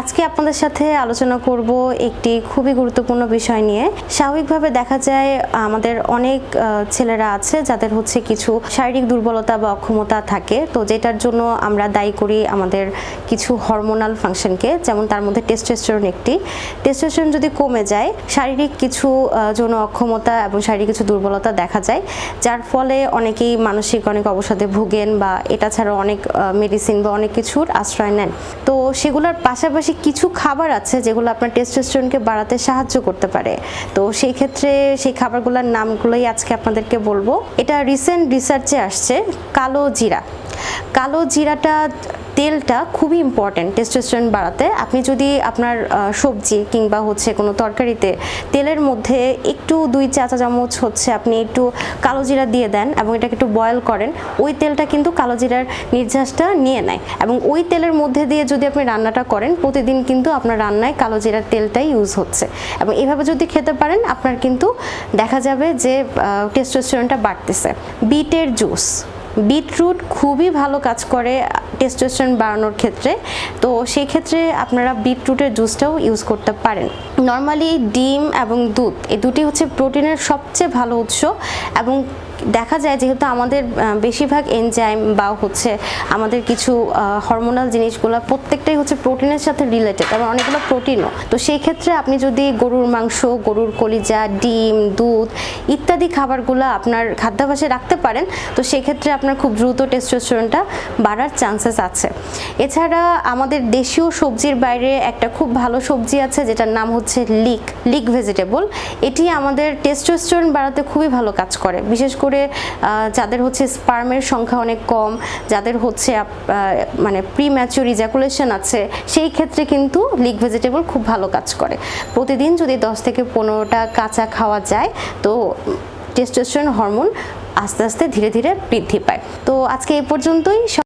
আজকে আপনাদের সাথে আলোচনা করব একটি খুবই গুরুত্বপূর্ণ বিষয় নিয়ে। স্বাভাবিকভাবে দেখা যায় আমাদের অনেক ছেলেরা আছে যাদের হচ্ছে কিছু শারীরিক দুর্বলতা বা অক্ষমতা থাকে, তো যেটার জন্য আমরা দায়ী করি আমাদের কিছু হরমোনাল ফাংশনকে, যেমন তার মধ্যে টেস্টোস্টেরন একটি। টেস্টোস্টেরন যদি কমে যায়, শারীরিক কিছু যৌন অক্ষমতা এবং শারীরিক কিছু দুর্বলতা দেখা যায়, যার ফলে অনেকেই মানসিক অনেক অবসাদে ভোগেন বা এটা ছাড়াও অনেক মেডিসিন বা অনেক কিছুর আশ্রয় নেন। তো সেগুলোর পাশাপাশি কিছু খাবার আছে যেগুলো আপনার টেস্টোস্টেরনকে বাড়াতে সাহায্য করতে পারে। তো সেই ক্ষেত্রে সেই খাবারগুলোর নামগুলোই আজকে আপনাদেরকে বলবো। এটা রিসেন্ট রিসার্চে আসছে। কালো জিরা, কালো জিরাটা তেলটা খুবই ইম্পর্ট্যান্ট টেস্টোস্টেরন বাড়াতে। আপনি যদি আপনার সবজি কিংবা হচ্ছে কোনো তরকারিতে তেলের মধ্যে একটু 2 চা চামচ হচ্ছে আপনি একটু কালো জিরা দিয়ে দেন এবং এটাকে একটু বয়েল করেন, ওই তেলটা কিন্তু কালো জিরার নির্যাসটা নিয়ে নেয় এবং ওই তেলের মধ্যে দিয়ে যদি আপনি রান্নাটা করেন, প্রতিদিন কিন্তু আপনার রান্নায় কালো জিরার তেলটাই ইউজ হচ্ছে। এবং এভাবে যদি খেতে পারেন, আপনার কিন্তু দেখা যাবে যে টেস্টোস্টেরনটা বাড়তেছে। বিটের জুস, বিটরুট খুবই ভালো কাজ করে টেস্টোস্টেরন বাড়ানোর ক্ষেত্রে, তো সেই ক্ষেত্রে আপনারা বিটরুটের জুসটাও ইউজ করতে পারেন। নর্মালি ডিম এবং দুধ, এই দুটি হচ্ছে প্রোটিনের সবচেয়ে ভালো উৎস এবং দেখা যায় যেহেতু আমাদের বেশিরভাগ এনজাইম বা হচ্ছে আমাদের কিছু হরমোনাল জিনিসগুলো প্রত্যেকটাই হচ্ছে প্রোটিনের সাথে রিলেটেড এবং অনেকগুলো প্রোটিনও। তো সেই ক্ষেত্রে আপনি যদি গরুর মাংস, গরুর কলিজা, ডিম, দুধ ইত্যাদি খাবারগুলো আপনার খাদ্যাভ্যাসে রাখতে পারেন, তো সেক্ষেত্রে আপনার খুব দ্রুত টেস্টোস্টেরনটা বাড়ার চান্সেস আছে। এছাড়া আমাদের দেশীয় সবজির বাইরে একটা খুব ভালো সবজি আছে যেটার নাম হচ্ছে লিক ভেজিটেবল। এটি আমাদের টেস্টোস্টেরন বাড়াতে খুবই ভালো কাজ করে, বিশেষ করে যাদের হচ্ছে স্পার্মের সংখ্যা অনেক কম, যাদের হচ্ছে মানে প্রিম্যাচিউর ইজাকুলেশন আছে, সেই ক্ষেত্রে কিন্তু লিক ভেজিটেবল খুব ভালো কাজ করে। প্রতিদিন যদি 10 থেকে 15টা কাঁচা খাওয়া যায়, তো টেস্টোস্টেরন হরমোন আস্তে আস্তে ধীরে ধীরে বৃদ্ধি পায়। তো আজকে এই পর্যন্তই।